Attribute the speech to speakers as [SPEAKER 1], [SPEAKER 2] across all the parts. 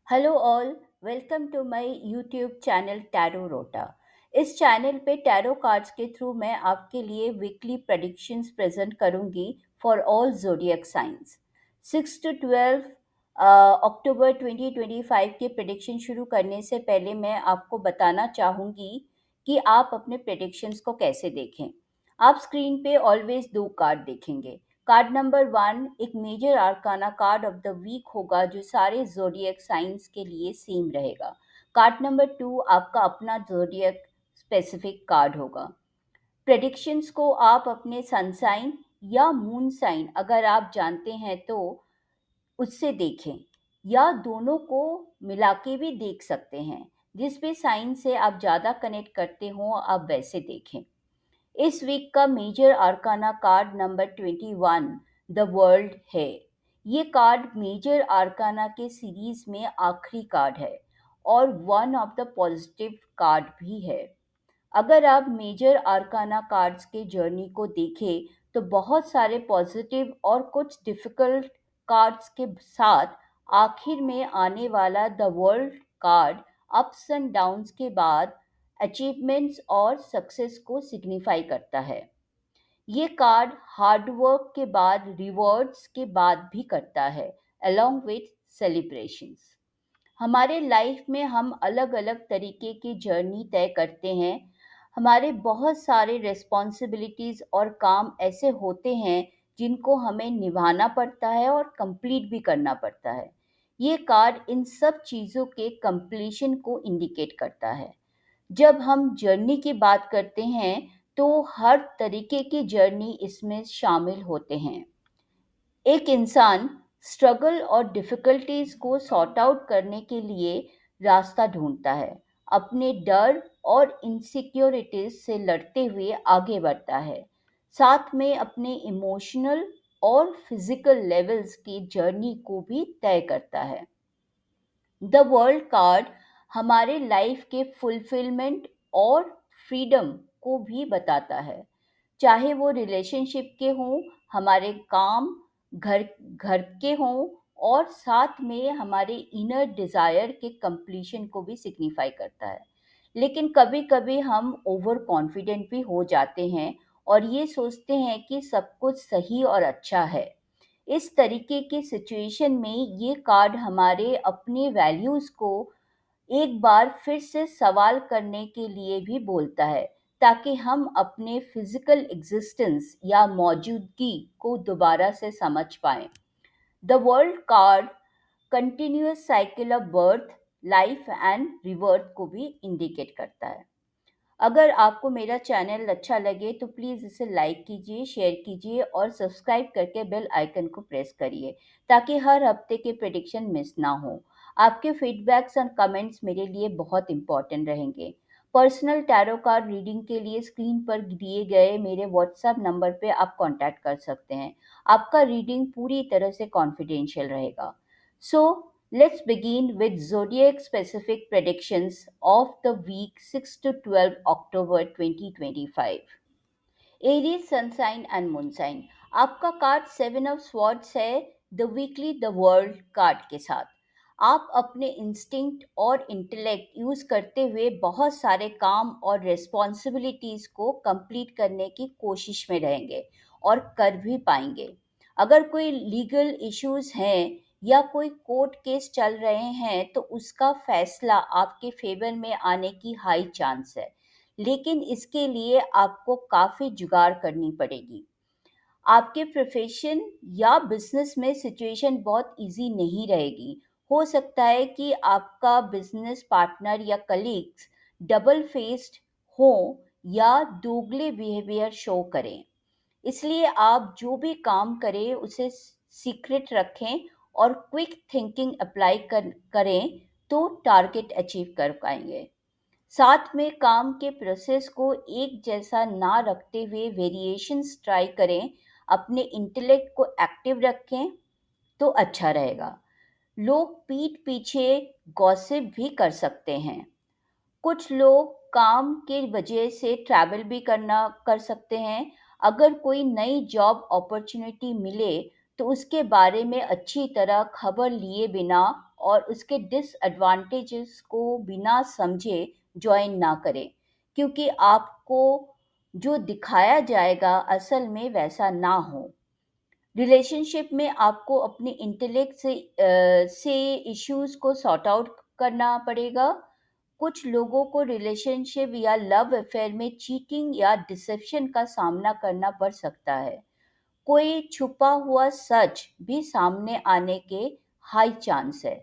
[SPEAKER 1] Hello all, welcome to my YouTube channel tarot rota. इस channel पे tarot cards के through मैं आपके लिए वीकली प्रेडिक्शंस प्रेजेंट करूंगी for all zodiac signs. 6 to 12 October 2025 के प्रेडिक्शन शुरू करने से पहले मैं आपको बताना चाहूँगी कि आप अपने प्रेडिक्शंस को कैसे देखें। आप स्क्रीन पे ऑलवेज दो कार्ड देखेंगे। कार्ड नंबर 1 एक major arcana card of the week होगा जो सारे ज़ोडिएक साइंस के लिए सेम रहेगा। कार्ड नंबर 2 आपका अपना ज़ोडिएक स्पेसिफिक कार्ड होगा। प्रेडिक्शंस को आप अपने सन साइन या मून साइन अगर आप जानते हैं तो उससे देखें, या दोनों को मिला के भी देख सकते हैं। जिस भी साइन से आप ज़्यादा कनेक्ट करते हो आप वैसे देखें। इस वीक का major arcana card number 21 the world है। ये कार्ड मेजर आर्काना के सीरीज में आखिरी कार्ड है और one of the positive card भी है। अगर आप मेजर आर्काना कार्ड्स के जर्नी को देखें तो बहुत सारे पॉजिटिव और कुछ डिफिकल्ट कार्ड्स के साथ आखिर में आने वाला the world card ups and downs के बाद अचीवमेंट्स और सक्सेस को सिग्निफाई करता है। ये कार्ड हार्ड वर्क के बाद रिवॉर्ड्स के बाद भी करता है, अलोंग विथ सेलिब्रेशंस। हमारे लाइफ में हम अलग-अलग तरीके की जर्नी तय करते हैं। हमारे बहुत सारे रिस्पॉन्सिबिलिटीज़ और काम ऐसे होते हैं जिनको हमें निभाना पड़ता है और कंप्लीट भी करना पड़ता है। ये कार्ड इन सब चीज़ों के कंप्लीशन को इंडिकेट करता है। जब हम जर्नी की बात करते हैं तो हर तरीके की जर्नी इसमें शामिल होते हैं। एक इंसान स्ट्रगल और डिफिकल्टीज को सॉर्ट आउट करने के लिए रास्ता ढूंढता है, अपने डर और इनसिक्योरिटीज से लड़ते हुए आगे बढ़ता है, साथ में अपने इमोशनल और फिजिकल लेवल्स की जर्नी को भी तय करता है। द वर्ल्ड कार्ड हमारे लाइफ के फुलफिलमेंट और फ्रीडम को भी बताता है, चाहे वो रिलेशनशिप के हों, हमारे काम, घर घर के हों, और साथ में हमारे इनर डिज़ायर के कंप्लीशन को भी सिग्निफाई करता है। लेकिन कभी-कभी हम ओवर कॉन्फिडेंट भी हो जाते हैं और ये सोचते हैं कि सब कुछ सही और अच्छा है। इस तरीके की सिचुएशन में ये कार्ड हमारे अपने वैल्यूज़ को एक बार फिर से सवाल करने के लिए भी बोलता है, ताकि हम अपने फिजिकल एग्जिस्टेंस या मौजूदगी को दोबारा से समझ पाएं। The world card continuous cycle of birth, life and रिवर्थ को भी इंडिकेट करता है। अगर आपको मेरा चैनल अच्छा लगे तो प्लीज़ इसे लाइक कीजिए, शेयर कीजिए और सब्सक्राइब करके बेल आइकन को प्रेस करिए ताकि हर हफ्ते के प्रेडिक्शन मिस ना हो। आपके फीडबैक्स और कमेंट्स मेरे लिए बहुत इंपॉर्टेंट रहेंगे। पर्सनल टैरो कार्ड रीडिंग के लिए स्क्रीन पर दिए गए मेरे व्हाट्सएप नंबर पे आप कांटेक्ट कर सकते हैं। आपका रीडिंग पूरी तरह से कॉन्फिडेंशियल रहेगा। So, let's begin with zodiac specific predictions of the week 6 to 12 October 2025. Aries sun sign and moon sign. आपका कार्ड 7 ऑफ स्वॉर्ड्स है, the weekly the world card के साथ। आप अपने इंस्टिंक्ट और इंटेलेक्ट यूज करते हुए बहुत सारे काम और रिस्पॉन्सिबिलिटीज को कंप्लीट करने की कोशिश में रहेंगे और कर भी पाएंगे। अगर कोई लीगल इश्यूज हैं या कोई कोर्ट केस चल रहे हैं तो उसका फैसला आपके फेवर में आने की हाई चांस है, लेकिन इसके लिए आपको काफ़ी जुगाड़ करनी पड़ेगी। आपके प्रोफेशन या बिजनेस में सिचुएशन बहुत इजी नहीं रहेगी। हो सकता है कि आपका बिजनेस पार्टनर या कलीग्स डबल फेस्ड हो या दोगले बिहेवियर शो करें। इसलिए आप जो भी काम करें उसे सीक्रेट रखें और क्विक थिंकिंग अप्लाई करें तो टारगेट अचीव कर पाएंगे। साथ में काम के प्रोसेस को एक जैसा ना रखते हुए वेरिएशंस ट्राई करें। अपने इंटेलेक्ट को एक्टिव रखें तो अच्छा रहेगा। लोग पीठ पीछे गॉसिप भी कर सकते हैं। कुछ लोग काम के वजह से ट्रैवल भी करना कर सकते हैं। अगर कोई नई जॉब अपॉर्चुनिटी मिले तो उसके बारे में अच्छी तरह खबर लिए बिना और उसके डिसएडवांटेजेस को बिना समझे जॉइन ना करें, क्योंकि आपको जो दिखाया जाएगा असल में वैसा ना हो। रिलेशनशिप में आपको अपने इंटेलेक्ट से इश्यूज को सॉर्ट आउट करना पड़ेगा। कुछ लोगों को रिलेशनशिप या लव अफेयर में चीटिंग या डिसेप्शन का सामना करना पड़ सकता है। कोई छुपा हुआ सच भी सामने आने के हाई चांस है।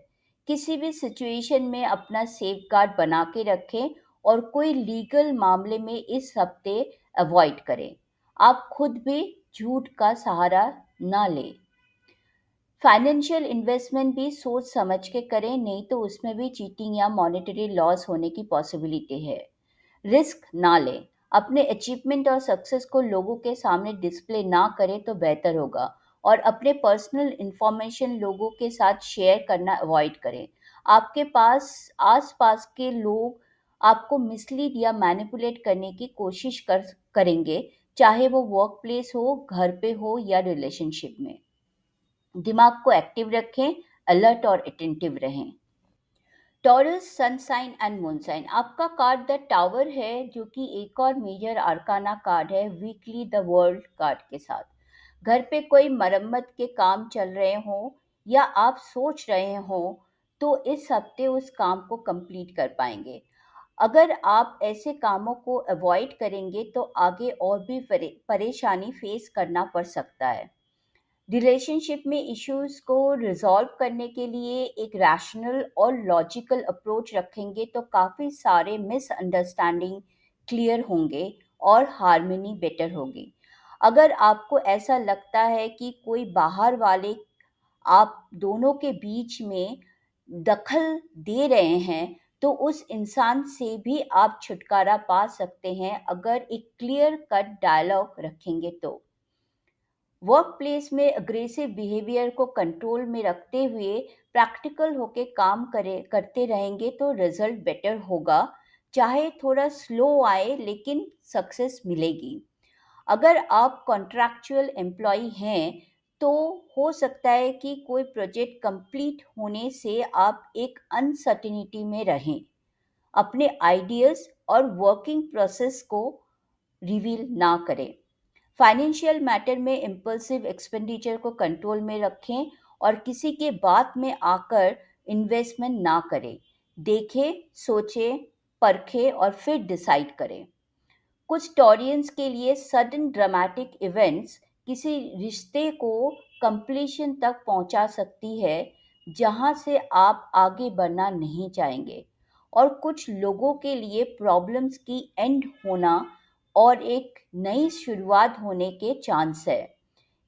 [SPEAKER 1] किसी भी सिचुएशन में अपना सेफगार्ड बना के रखें और कोई लीगल मामले में इस हफ्ते अवॉइड करें। आप खुद भी झूठ का सहारा ना लें। फाइनेंशियल इन्वेस्टमेंट भी सोच समझ के करें, नहीं तो उसमें भी चीटिंग या मॉनेटरी लॉस होने की पॉसिबिलिटी है। रिस्क ना लें। अपने अचीवमेंट और सक्सेस को लोगों के सामने डिस्प्ले ना करें तो बेहतर होगा, और अपने पर्सनल इंफॉर्मेशन लोगों के साथ शेयर करना अवॉइड करें। आपके पास आसपास के लोग आपको मिसलीड या मैनिपुलेट करने की कोशिश करेंगे, चाहे वो वर्क प्लेस हो, घर पे हो या रिलेशनशिप में। दिमाग को एक्टिव रखें, अलर्ट और अटेंटिव रहें। Taurus sun sign and moon sign, आपका कार्ड द टावर है, जो कि एक और मेजर आर्काना कार्ड है वीकली द वर्ल्ड कार्ड के साथ। घर पे कोई मरम्मत के काम चल रहे हों या आप सोच रहे हों, तो इस हफ्ते उस काम को कंप्लीट कर पाएंगे। अगर आप ऐसे कामों को अवॉइड करेंगे तो आगे और भी परेशानी फेस करना पड़ सकता है। रिलेशनशिप में इश्यूज को रिजॉल्व करने के लिए एक रैशनल और लॉजिकल अप्रोच रखेंगे तो काफ़ी सारे मिसअंडरस्टैंडिंग क्लियर होंगे और हार्मनी बेटर होगी। अगर आपको ऐसा लगता है कि कोई बाहर वाले आप दोनों के बीच में दखल दे रहे हैं, तो उस इंसान से भी आप छुटकारा पा सकते हैं अगर एक क्लियर कट डायलॉग रखेंगे तो। वर्क प्लेस में अग्रेसिव बिहेवियर को कंट्रोल में रखते हुए प्रैक्टिकल होके काम करते रहेंगे तो रिजल्ट बेटर होगा। चाहे थोड़ा स्लो आए, लेकिन सक्सेस मिलेगी। अगर आप कॉन्ट्रैक्चुअल एम्प्लॉय हैं, तो हो सकता है कि कोई प्रोजेक्ट कंप्लीट होने से आप एक अनसर्टिनिटी में रहें। अपने आइडियाज और वर्किंग प्रोसेस को रिवील ना करें। फाइनेंशियल मैटर में इम्पल्सिव एक्सपेंडिचर को कंट्रोल में रखें और किसी के बात में आकर इन्वेस्टमेंट ना करें। देखें, सोचें, परखें और फिर डिसाइड करें। कुछ टॉरियंस के लिए सडन ड्रामेटिक इवेंट्स किसी रिश्ते को कंप्लीशन तक पहुंचा सकती है, जहां से आप आगे बढ़ना नहीं चाहेंगे। और कुछ लोगों के लिए प्रॉब्लम्स की एंड होना और एक नई शुरुआत होने के चांस है।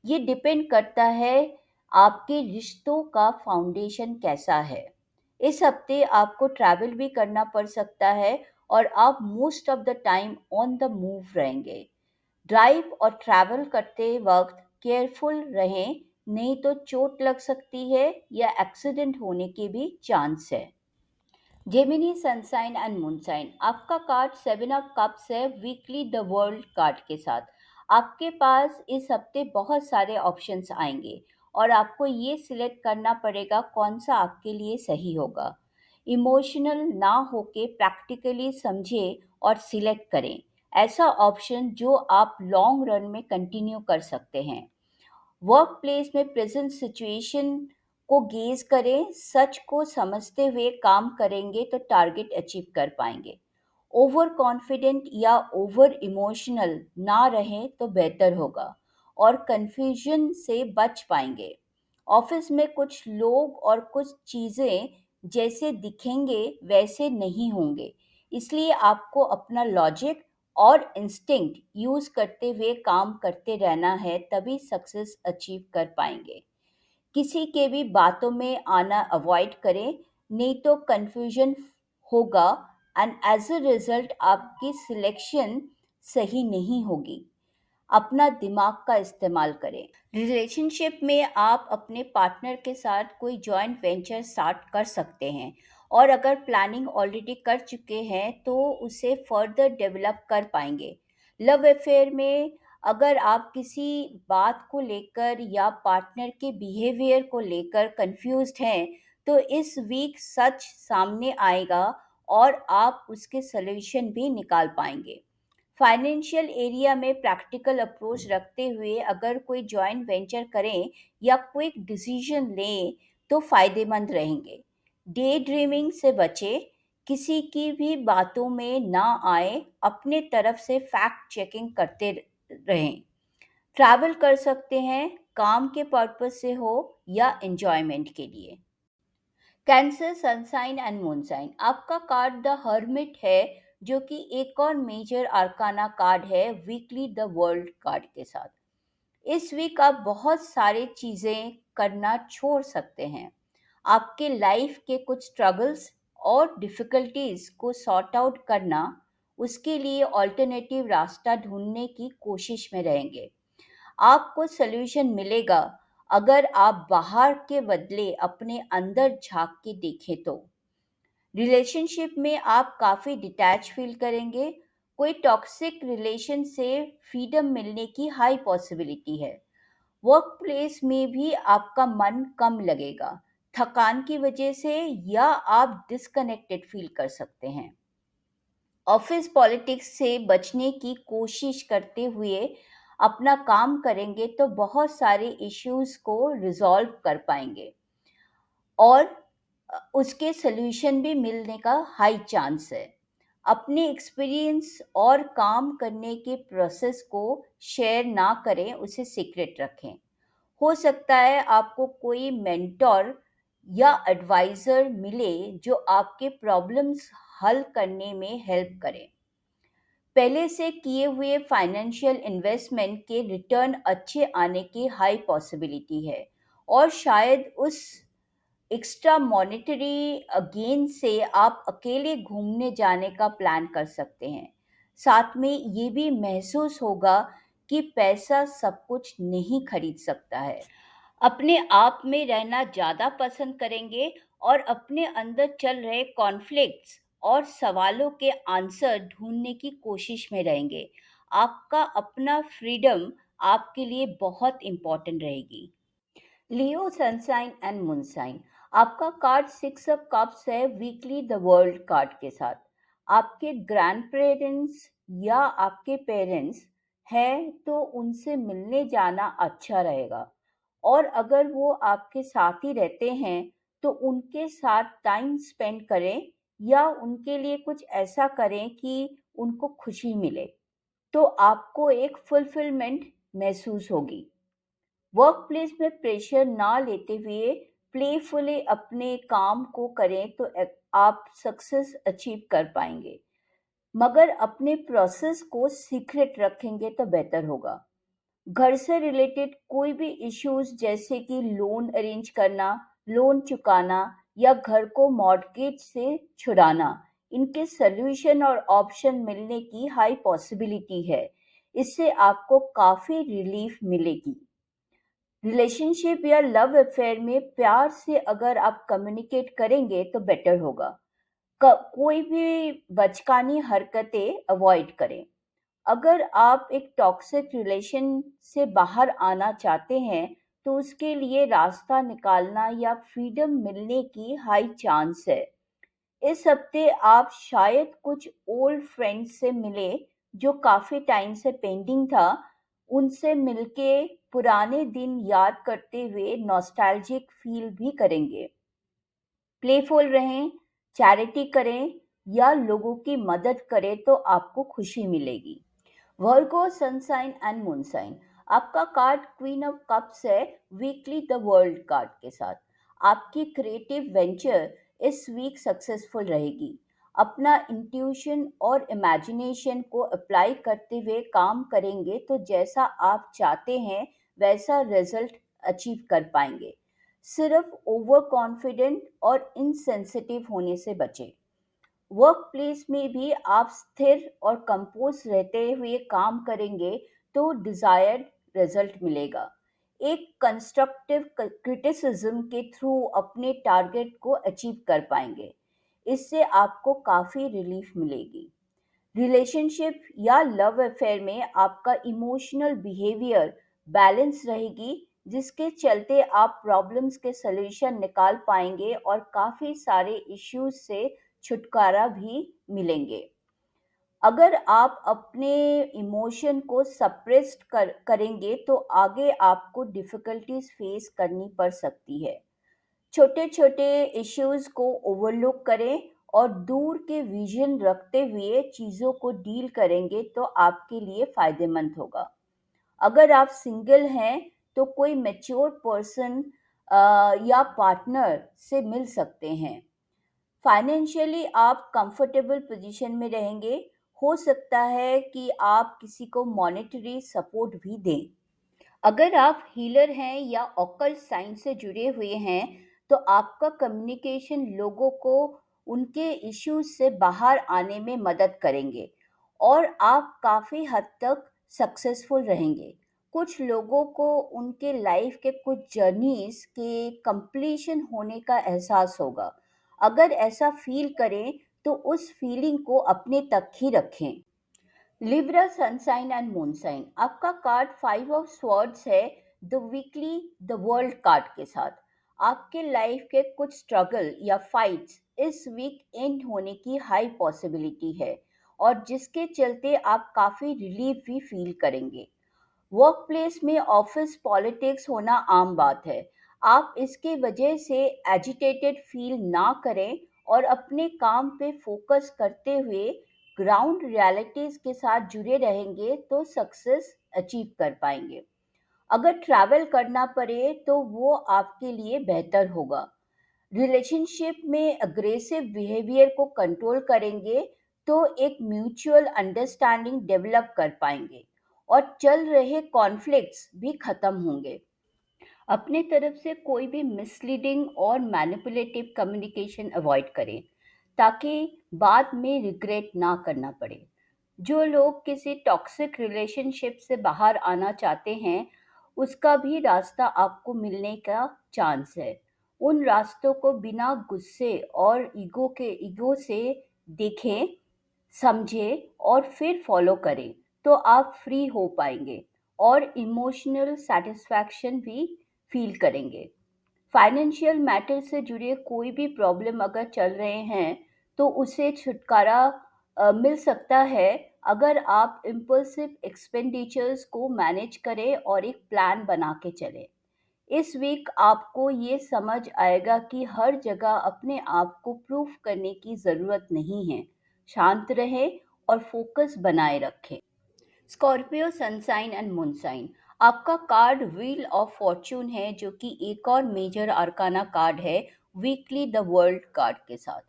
[SPEAKER 1] ये डिपेंड करता है आपके रिश्तों का फाउंडेशन कैसा है। इस हफ्ते आपको ट्रैवल भी करना पड़ सकता है और आप most of the time on the move रहेंगे। ड्राइव और ट्रैवल करते वक्त केयरफुल रहें, नहीं तो चोट लग सकती है या एक्सीडेंट होने के भी चांस है। जेमिनी सनसाइन एंड मूनसाइन, आपका कार्ड सेवन ऑफ कप्स है वीकली द वर्ल्ड कार्ड के साथ। आपके पास इस हफ्ते बहुत सारे ऑप्शंस आएंगे और आपको ये सिलेक्ट करना पड़ेगा कौन सा आपके लिए सही होगा। इमोशनल ना होके प्रैक्टिकली समझें और सिलेक्ट करें ऐसा ऑप्शन जो आप लॉन्ग रन में कंटिन्यू कर सकते हैं। वर्क प्लेस में प्रेजेंट सिचुएशन को गेज करें, सच को समझते हुए काम करेंगे तो टारगेट अचीव कर पाएंगे। ओवर कॉन्फिडेंट या ओवर इमोशनल ना रहें तो बेहतर होगा और कंफ्यूजन से बच पाएंगे। ऑफिस में कुछ लोग और कुछ चीज़ें जैसे दिखेंगे वैसे नहीं होंगे, इसलिए आपको अपना लॉजिक और इंस्टिंक्ट यूज करते हुए काम करते रहना है, तभी सक्सेस अचीव कर पाएंगे। किसी के भी बातों में आना अवॉइड करें, नहीं तो कंफ्यूजन होगा एंड एज अ रिजल्ट आपकी सिलेक्शन सही नहीं होगी। अपना दिमाग का इस्तेमाल करें। रिलेशनशिप में आप अपने पार्टनर के साथ कोई जॉइंट वेंचर स्टार्ट कर सकते हैं, और अगर प्लानिंग ऑलरेडी कर चुके हैं तो उसे फर्दर डेवलप कर पाएंगे। लव अफेयर में अगर आप किसी बात को लेकर या पार्टनर के बिहेवियर को लेकर कंफ्यूज्ड हैं, तो इस वीक सच सामने आएगा और आप उसके सॉल्यूशन भी निकाल पाएंगे। फाइनेंशियल एरिया में प्रैक्टिकल अप्रोच रखते हुए अगर कोई जॉइंट वेंचर करें या क्विक डिसीजन लें तो फायदेमंद रहेंगे। डे ड्रीमिंग से बचें, किसी की भी बातों में ना आए, अपने तरफ से फैक्ट चेकिंग करते रहें। ट्रैवल कर सकते हैं, काम के पर्पज से हो या एंजॉयमेंट के लिए। कैंसर सनसाइन एंड मूनसाइन, आपका कार्ड द हर्मिट है, जो कि एक और मेजर आर्काना कार्ड है वीकली द वर्ल्ड कार्ड के साथ। इस वीक आप बहुत सारी चीजें करना छोड़ सकते हैं। आपके लाइफ के कुछ स्ट्रगल्स और डिफिकल्टीज को सॉर्ट आउट करना, उसके लिए ऑल्टरनेटिव रास्ता ढूंढने की कोशिश में रहेंगे। आपको सॉल्यूशन मिलेगा अगर आप बाहर के बदले अपने अंदर झांक के देखें तो। रिलेशनशिप में आप काफ़ी डिटैच फील करेंगे। कोई टॉक्सिक रिलेशन से फ्रीडम मिलने की हाई पॉसिबिलिटी है। वर्क प्लेस में भी आपका मन कम लगेगा, थकान की वजह से, या आप डिस्कनेक्टेड फील कर सकते हैं। ऑफिस पॉलिटिक्स से बचने की कोशिश करते हुए अपना काम करेंगे तो बहुत सारे इश्यूज को रिजॉल्व कर पाएंगे और उसके सल्यूशन भी मिलने का हाई चांस है। अपने एक्सपीरियंस और काम करने के प्रोसेस को शेयर ना करें, उसे सीक्रेट रखें। हो सकता है आपको कोई मेंटोर या एडवाइजर मिले जो आपके प्रॉब्लम्स हल करने में हेल्प करे। पहले से किए हुए फाइनेंशियल इन्वेस्टमेंट के रिटर्न अच्छे आने की हाई पॉसिबिलिटी है और शायद उस एक्स्ट्रा मॉनेटरी गेन से आप अकेले घूमने जाने का प्लान कर सकते हैं। साथ में ये भी महसूस होगा कि पैसा सब कुछ नहीं खरीद सकता है। अपने आप में रहना ज़्यादा पसंद करेंगे और अपने अंदर चल रहे कॉन्फ्लिक्ट्स और सवालों के आंसर ढूंढने की कोशिश में रहेंगे। आपका अपना फ्रीडम आपके लिए बहुत इम्पोर्टेंट रहेगी। लियो सनसाइन एंड मूनसाइन, आपका कार्ड सिक्स ऑफ कप्स है वीकली द वर्ल्ड कार्ड के साथ। आपके ग्रैंड पेरेंट्स या आपके पेरेंट्स हैं तो उनसे मिलने जाना अच्छा रहेगा, और अगर वो आपके साथ ही रहते हैं तो उनके साथ टाइम स्पेंड करें या उनके लिए कुछ ऐसा करें कि उनको खुशी मिले, तो आपको एक फुलफिलमेंट महसूस होगी। वर्क प्लेस में प्रेशर ना लेते हुए प्लेफुली अपने काम को करें तो आप सक्सेस अचीव कर पाएंगे, मगर अपने प्रोसेस को सीक्रेट रखेंगे तो बेहतर होगा। घर से रिलेटेड कोई भी इश्यूज जैसे कि लोन अरेंज करना, लोन चुकाना या घर को मॉर्गेज से छुड़ाना, इनके सॉल्यूशन और ऑप्शन मिलने की हाई पॉसिबिलिटी है। इससे आपको काफ़ी रिलीफ मिलेगी। रिलेशनशिप या लव अफेयर में प्यार से अगर आप कम्युनिकेट करेंगे तो बेटर होगा। कोई भी बचकानी हरकतें अवॉइड करें। अगर आप एक टॉक्सिक रिलेशन से बाहर आना चाहते हैं तो उसके लिए रास्ता निकालना या फ्रीडम मिलने की हाई चांस है। इस हफ्ते आप शायद कुछ ओल्ड फ्रेंड्स से मिले जो काफी टाइम से पेंडिंग था। उनसे मिलके पुराने दिन याद करते हुए नॉस्टैल्जिक फील भी करेंगे। प्लेफुल रहें, चैरिटी करें या लोगों की मदद करें तो आपको खुशी मिलेगी। वर्गो सनसाइन एंड मूनसाइन, आपका कार्ड क्वीन ऑफ कप्स है वीकली द वर्ल्ड कार्ड के साथ। आपकी क्रिएटिव वेंचर इस वीक सक्सेसफुल रहेगी। अपना इंट्यूशन और इमेजिनेशन को अप्लाई करते हुए काम करेंगे तो जैसा आप चाहते हैं वैसा रिजल्ट अचीव कर पाएंगे। सिर्फ ओवर कॉन्फिडेंट और इनसेंसिटिव होने से बचें। वर्क प्लेस में भी आप स्थिर और कंपोज रहते हुए काम करेंगे तो डिजायर्ड रिजल्ट मिलेगा। एक कंस्ट्रक्टिव क्रिटिसिज्म के थ्रू अपने टारगेट को अचीव कर पाएंगे। इससे आपको काफ़ी रिलीफ मिलेगी। रिलेशनशिप या लव अफेयर में आपका इमोशनल बिहेवियर बैलेंस रहेगी, जिसके चलते आप प्रॉब्लम्स के सॉल्यूशन निकाल पाएंगे और काफ़ी सारे इश्यूज से छुटकारा भी मिलेंगे। अगर आप अपने इमोशन को सप्रेस्ड करेंगे तो आगे आपको डिफ़िकल्टीज फेस करनी पड़ सकती है। छोटे-छोटे इश्यूज को ओवरलुक करें और दूर के विज़न रखते हुए चीज़ों को डील करेंगे तो आपके लिए फ़ायदेमंद होगा। अगर आप सिंगल हैं तो कोई मैच्योर पर्सन या पार्टनर से मिल सकते हैं। फाइनेंशियली आप कंफर्टेबल पोजीशन में रहेंगे। हो सकता है कि आप किसी को मॉनेटरी सपोर्ट भी दें। अगर आप हीलर हैं या ऑकल्ट साइंस से जुड़े हुए हैं, तो आपका कम्युनिकेशन लोगों को उनके इश्यूज से बाहर आने में मदद करेंगे और आप काफ़ी हद तक सक्सेसफुल रहेंगे। कुछ लोगों को उनके लाइफ के कुछ जर्नीज के कंप्लीशन होने का एहसास होगा। अगर ऐसा फील करें, तो उस फीलिंग को अपने तक ही रखें। लिब्रा सनसाइन एंड मूनसाइन आपका कार्ड 5 ऑफ स्वॉर्ड्स है, the weekly the world card के साथ। आपके लाइफ के कुछ स्ट्रगल या फाइट्स इस वीक एंड होने की हाई पॉसिबिलिटी है और जिसके चलते आप काफ़ी रिलीफ भी फील करेंगे। वर्क प्लेस में ऑफिस पॉलिटिक्स होना आम बात है। आप इसके वजह से एजिटेटेड फील ना करें और अपने काम पे फोकस करते हुए ग्राउंड रियलिटीज के साथ जुड़े रहेंगे तो सक्सेस अचीव कर पाएंगे। अगर ट्रैवल करना पड़े तो वो आपके लिए बेहतर होगा। रिलेशनशिप में अग्रेसिव बिहेवियर को कंट्रोल करेंगे तो एक म्यूचुअल अंडरस्टैंडिंग डेवलप कर पाएंगे और चल रहे कॉन्फ्लिक्ट्स भी खत्म होंगे। अपने तरफ से कोई भी मिसलीडिंग और मैनिपुलेटिव कम्युनिकेशन अवॉइड करें ताकि बाद में रिग्रेट ना करना पड़े। जो लोग किसी टॉक्सिक रिलेशनशिप से बाहर आना चाहते हैं, उसका भी रास्ता आपको मिलने का चांस है। उन रास्तों को बिना गुस्से और ईगो से देखें, समझें और फिर फॉलो करें, तो आप फ्री हो पाएंगे और इमोशनल सेटिस्फैक्शन भी फील करेंगे। फाइनेंशियल मैटर से जुड़े कोई भी प्रॉब्लम अगर चल रहे हैं, तो उसे छुटकारा मिल सकता है अगर आप इम्पल्सिव एक्सपेंडिचर्स को मैनेज करें और एक प्लान बना के चलें। इस वीक आपको ये समझ आएगा कि हर जगह अपने आप को प्रूफ करने की ज़रूरत नहीं है। शांत रहें और फोकस बनाए रखें। स्कॉर्पियो सनसाइन एंड मूनसाइन आपका कार्ड व्हील ऑफ फॉर्च्यून है, जो कि एक और मेजर आर्काना कार्ड है वीकली द वर्ल्ड कार्ड के साथ।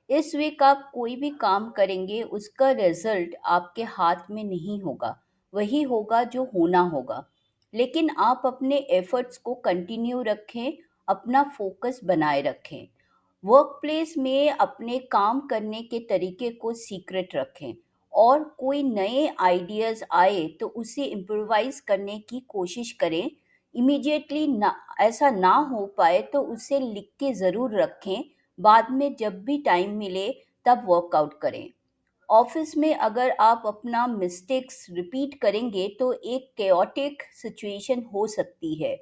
[SPEAKER 1] इस वीक आप कोई भी काम करेंगे, उसका रिजल्ट आपके हाथ में नहीं होगा, वही होगा जो होना होगा। लेकिन आप अपने एफर्ट्स को कंटिन्यू रखें, अपना फोकस बनाए रखें। वर्क प्लेस में अपने काम करने के तरीके को सीक्रेट रखें और कोई नए आइडियाज़ आए तो उसे इम्प्रोवाइज़ करने की कोशिश करें। इमीडिएटली ना, ऐसा ना हो पाए तो उसे लिख के ज़रूर रखें। बाद में जब भी टाइम मिले तब वर्कआउट करें। ऑफिस में अगर आप अपना मिस्टेक्स रिपीट करेंगे तो एक केओटिक सिचुएशन हो सकती है।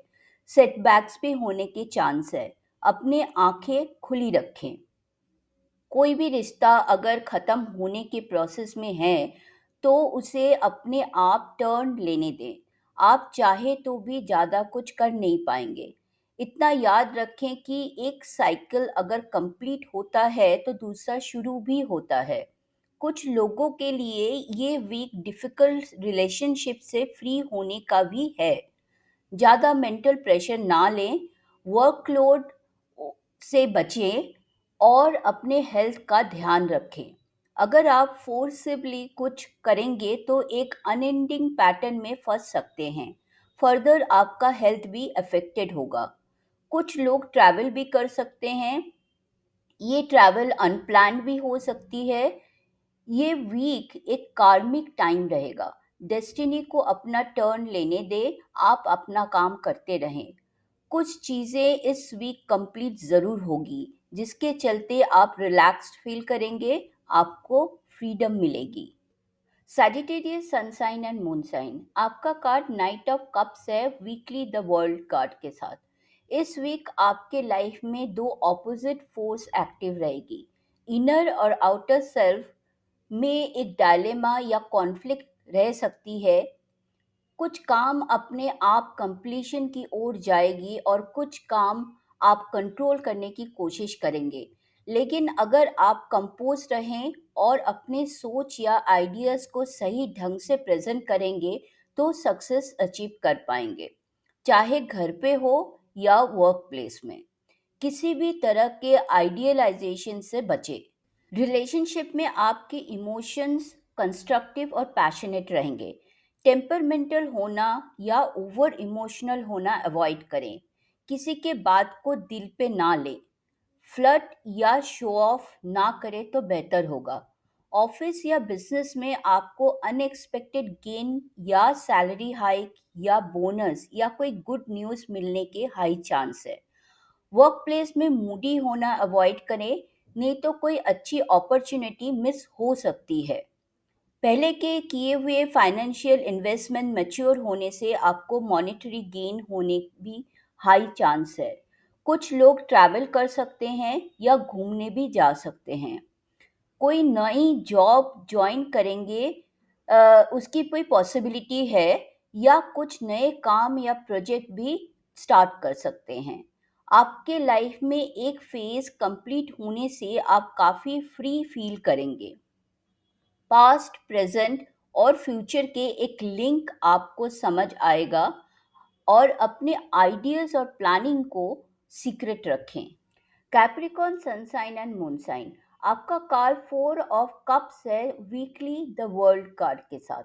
[SPEAKER 1] सेटबैक्स भी होने के चांस है। अपने आंखें खुली रखें। कोई भी रिश्ता अगर ख़त्म होने के प्रोसेस में है, तो उसे अपने आप टर्न लेने दें। आप चाहे तो भी ज़्यादा कुछ कर नहीं पाएंगे। इतना याद रखें कि एक साइकिल अगर कंप्लीट होता है तो दूसरा शुरू भी होता है। कुछ लोगों के लिए ये वीक डिफ़िकल्ट रिलेशनशिप से फ्री होने का भी है। ज़्यादा मेंटल प्रेशर ना लें, वर्कलोड से बचें और अपने हेल्थ का ध्यान रखें। अगर आप फोर्सिबली कुछ करेंगे तो एक अनएंडिंग पैटर्न में फंस सकते हैं। फर्दर आपका हेल्थ भी अफेक्टेड होगा। कुछ लोग ट्रैवल भी कर सकते हैं। ये ट्रैवल अनप्लान्ड भी हो सकती है। ये वीक एक कार्मिक टाइम रहेगा। डेस्टिनी को अपना टर्न लेने दें, आप अपना काम करते रहें। कुछ चीज़ें इस वीक कंप्लीट ज़रूर होगी, जिसके चलते आप रिलैक्स्ड फील करेंगे, आपको फ्रीडम मिलेगी। Sagittarius sun sign and moon sign, आपका कार्ड नाइट ऑफ कप्स है वीकली द वर्ल्ड कार्ड के साथ। इस वीक आपके लाइफ में दो ऑपोजिट फोर्स एक्टिव रहेगी। इनर और आउटर सेल्फ में एक डायलेमा या कॉन्फ्लिक्ट रह सकती है। कुछ काम अपने आप कंप्लीशन की ओर जाएगी और कुछ काम आप कंट्रोल करने की कोशिश करेंगे। लेकिन अगर आप कंपोज रहें और अपने सोच या आइडियाज़ को सही ढंग से प्रेजेंट करेंगे तो सक्सेस अचीव कर पाएंगे, चाहे घर पे हो या वर्क प्लेस में। किसी भी तरह के आइडियलाइजेशन से बचें। रिलेशनशिप में आपके इमोशंस कंस्ट्रक्टिव और पैशनेट रहेंगे। टेम्परमेंटल होना या ओवर इमोशनल होना अवॉइड करें। किसी के बात को दिल पे ना लें। फ्लर्ट या शो ऑफ ना करें तो बेहतर होगा। ऑफिस या बिजनेस में आपको अनएक्सपेक्टेड गेन या सैलरी हाइक या बोनस या कोई गुड न्यूज़ मिलने के हाई चांस है। वर्क प्लेस में मूडी होना अवॉइड करें, नहीं तो कोई अच्छी अपॉर्चुनिटी मिस हो सकती है। पहले के किए हुए फाइनेंशियल इन्वेस्टमेंट मैच्योर होने से आपको मॉनेटरी गेन होने भी हाई चांस है। कुछ लोग ट्रैवल कर सकते हैं या घूमने भी जा सकते हैं। कोई नई जॉब जॉइन करेंगे, उसकी कोई पॉसिबिलिटी है, या कुछ नए काम या प्रोजेक्ट भी स्टार्ट कर सकते हैं। आपके लाइफ में एक फेज कंप्लीट होने से आप काफ़ी फ्री फील करेंगे। पास्ट, प्रेजेंट और फ्यूचर के एक लिंक आपको समझ आएगा और अपने आइडियाज़ और प्लानिंग को सीक्रेट रखें। Capricorn sun sign and moon sign, आपका कार्ड फोर ऑफ कप्स है वीकली द वर्ल्ड कार्ड के साथ।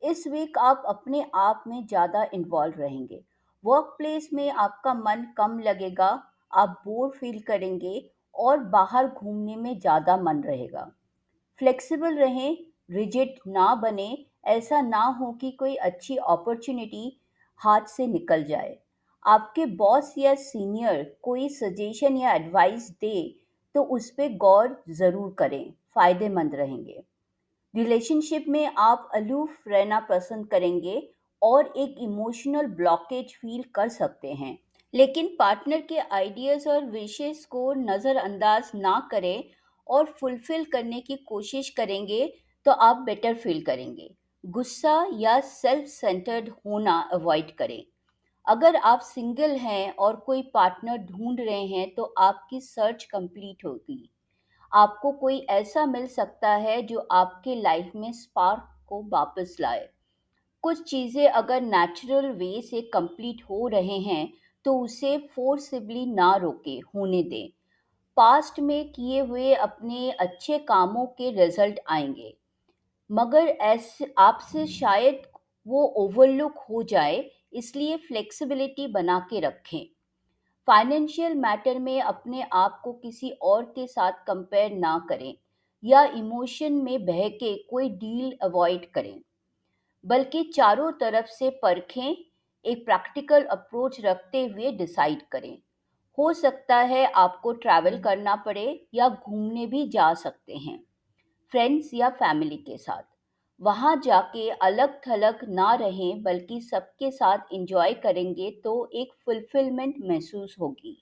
[SPEAKER 1] इस वीक आप अपने आप में ज़्यादा इन्वॉल्व रहेंगे। वर्क प्लेस में आपका मन कम लगेगा, आप बोर फील करेंगे और बाहर घूमने में ज़्यादा मन रहेगा। फ्लेक्सिबल रहें, रिजिड ना बने। ऐसा ना हो कि कोई अच्छी अपॉर्चुनिटी हाथ से निकल जाए। आपके बॉस या सीनियर कोई सजेशन या एडवाइस दे तो उस पे गौर ज़रूर करें, फ़ायदेमंद रहेंगे। रिलेशनशिप में आप अलूफ रहना पसंद करेंगे और एक इमोशनल ब्लॉकेज फील कर सकते हैं। लेकिन पार्टनर के आइडियाज़ और विशेस को नज़रअंदाज ना करें और फुलफ़िल करने की कोशिश करेंगे तो आप बेटर फ़ील करेंगे। गुस्सा या सेल्फ सेंटर्ड होना अवॉइड करें। अगर आप सिंगल हैं और कोई पार्टनर ढूंढ रहे हैं तो आपकी सर्च कंप्लीट होगी। आपको कोई ऐसा मिल सकता है जो आपके लाइफ में स्पार्क को वापस लाए। कुछ चीज़ें अगर नेचुरल वे से कंप्लीट हो रहे हैं तो उसे फोर्सिबली ना रोके होने दें। पास्ट में किए हुए अपने अच्छे कामों के रिजल्ट आएंगे, मगर ऐसे आपसे शायद वो ओवरलुक हो जाए, इसलिए फ्लेक्सिबिलिटी बना के रखें। फाइनेंशियल मैटर में अपने आप को किसी और के साथ कंपेयर ना करें या इमोशन में बह के कोई डील अवॉइड करें, बल्कि चारों तरफ से परखें। एक प्रैक्टिकल अप्रोच रखते हुए डिसाइड करें। हो सकता है आपको ट्रैवल करना पड़े या घूमने भी जा सकते हैं, फ्रेंड्स या फैमिली के साथ। वहाँ जाके अलग थलग ना रहें बल्कि सबके साथ एंजॉय करेंगे तो एक फुलफिलमेंट महसूस होगी।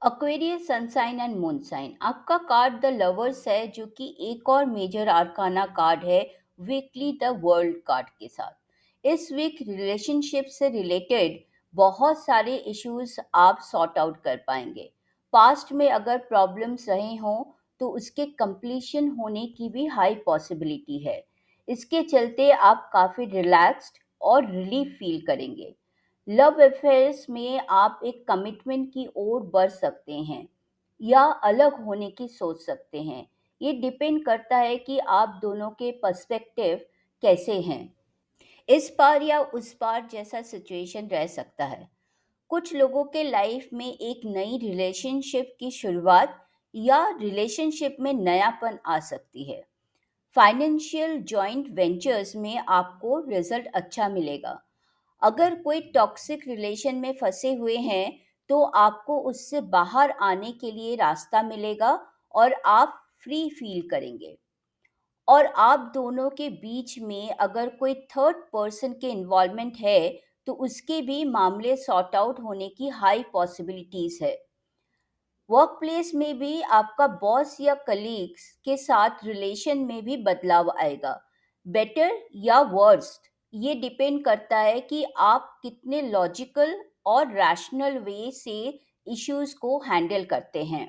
[SPEAKER 1] Aquarius sun sign and moon sign, आपका कार्ड द लवर्स है जो कि एक और मेजर आर्काना कार्ड है वीकली द वर्ल्ड कार्ड के साथ। इस वीक रिलेशनशिप से रिलेटेड बहुत सारे इश्यूज आप सॉर्ट आउट कर पाएंगे। पास्ट में अगर प्रॉब्लम्स रहे हों तो उसके कंप्लीशन होने की भी हाई पॉसिबिलिटी है। इसके चलते आप काफ़ी रिलैक्स्ड और रिलीफ फील करेंगे। लव अफेयर्स में आप एक कमिटमेंट की ओर बढ़ सकते हैं या अलग होने की सोच सकते हैं। ये डिपेंड करता है कि आप दोनों के पर्सपेक्टिव कैसे हैं। इस पार या उस पार जैसा सिचुएशन रह सकता है। कुछ लोगों के लाइफ में एक नई रिलेशनशिप की शुरुआत या रिलेशनशिप में नयापन आ सकती है। फाइनेंशियल जॉइंट वेंचर्स में आपको रिजल्ट अच्छा मिलेगा। अगर कोई टॉक्सिक रिलेशन में फंसे हुए हैं तो आपको उससे बाहर आने के लिए रास्ता मिलेगा और आप फ्री फील करेंगे। और आप दोनों के बीच में अगर कोई थर्ड पर्सन के इन्वॉल्वमेंट है, तो उसके भी मामले सॉर्ट आउट होने की हाई पॉसिबिलिटीज है। वर्क प्लेस में भी आपका बॉस या कलीग्स के साथ रिलेशन में भी बदलाव आएगा। बेटर या वर्स्ट, ये डिपेंड करता है कि आप कितने लॉजिकल और रैशनल वे से इश्यूज को हैंडल करते हैं।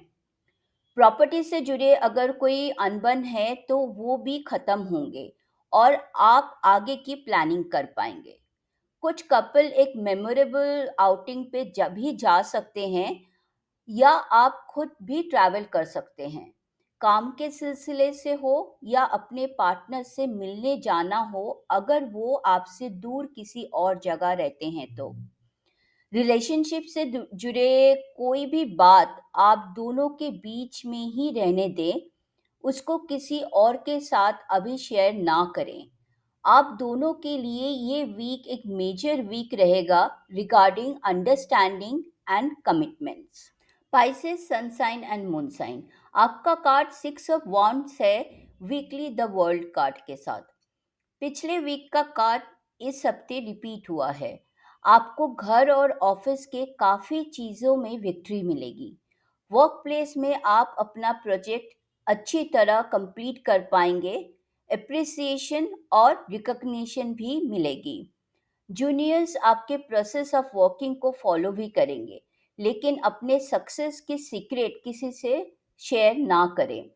[SPEAKER 1] प्रॉपर्टी से जुड़े अगर कोई अनबन है तो वो भी खत्म होंगे और आप आगे की प्लानिंग कर पाएंगे। कुछ कपल एक मेमोरेबल आउटिंग पे जब भी जा सकते हैं, या आप खुद भी ट्रैवल कर सकते हैं। काम के सिलसिले से हो या अपने पार्टनर से मिलने जाना हो, अगर वो आपसे दूर किसी और जगह रहते हैं तो। रिलेशनशिप से जुड़े कोई भी बात आप दोनों के बीच में ही रहने दें, उसको किसी और के साथ अभी शेयर ना करें। आप दोनों के लिए ये वीक एक मेजर वीक रहेगा regarding understanding and commitments. Pisces sun sign and moon sign, आपका कार्ड 6 ऑफ वॉन्ड्स है वीकली द वर्ल्ड कार्ड के साथ। पिछले वीक का कार्ड इस हफ्ते रिपीट हुआ है। आपको घर और ऑफिस के काफ़ी चीज़ों में विक्ट्री मिलेगी। वर्क प्लेस में आप अपना प्रोजेक्ट अच्छी तरह कंप्लीट कर पाएंगे। एप्रिसिएशन और रिकग्निशन भी मिलेगी। जूनियर्स आपके प्रोसेस ऑफ वर्किंग को फॉलो भी करेंगे, लेकिन अपने सक्सेस की सीक्रेट किसी से शेयर ना करें।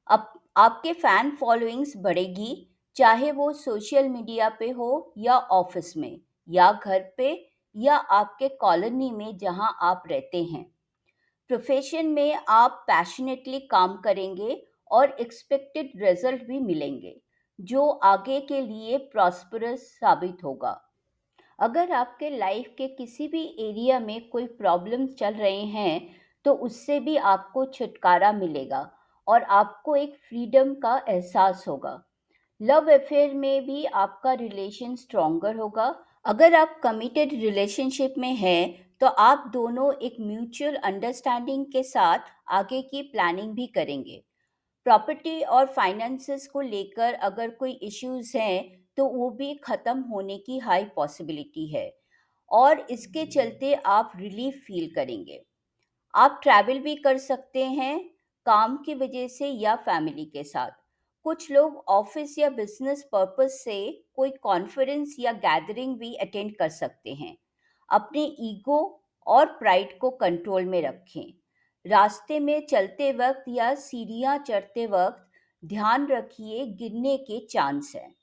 [SPEAKER 1] अब आपके फैन फॉलोइंग्स बढ़ेगी, चाहे वो सोशल मीडिया पे हो या ऑफिस में या घर पे या आपके कॉलोनी में जहां आप रहते हैं। प्रोफेशन में आप पैशनेटली काम करेंगे और एक्सपेक्टेड रिजल्ट भी मिलेंगे, जो आगे के लिए प्रॉस्परस साबित होगा। अगर आपके लाइफ के किसी भी एरिया में कोई प्रॉब्लम चल रहे हैं, तो उससे भी आपको छुटकारा मिलेगा और आपको एक फ्रीडम का एहसास होगा। लव अफेयर में भी आपका रिलेशन स्ट्रॉन्गर होगा। अगर आप कमिटेड रिलेशनशिप में हैं, तो आप दोनों एक म्यूचुअल अंडरस्टैंडिंग के साथ आगे की प्लानिंग भी करेंगे। प्रॉपर्टी और फाइनेंसेस को लेकर अगर कोई इश्यूज हैं, तो वो भी ख़त्म होने की हाई पॉसिबिलिटी है और इसके चलते आप रिलीफ फील करेंगे। आप ट्रैवल भी कर सकते हैं, काम की वजह से या फैमिली के साथ। कुछ लोग ऑफिस या बिजनेस पर्पस से कोई कॉन्फ्रेंस या गैदरिंग भी अटेंड कर सकते हैं। अपने ईगो और प्राइड को कंट्रोल में रखें। रास्ते में चलते वक्त या सीढ़ियाँ चढ़ते वक्त ध्यान रखिए, गिरने के चांस हैं।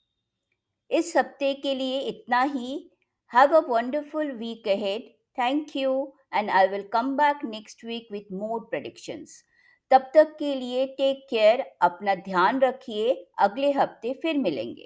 [SPEAKER 1] इस हफ्ते के लिए इतना ही। Have a wonderful week ahead. Thank you and I will come back next week with more predictions. तब तक के लिए टेक केयर, अपना ध्यान रखिए, अगले हफ्ते फिर मिलेंगे।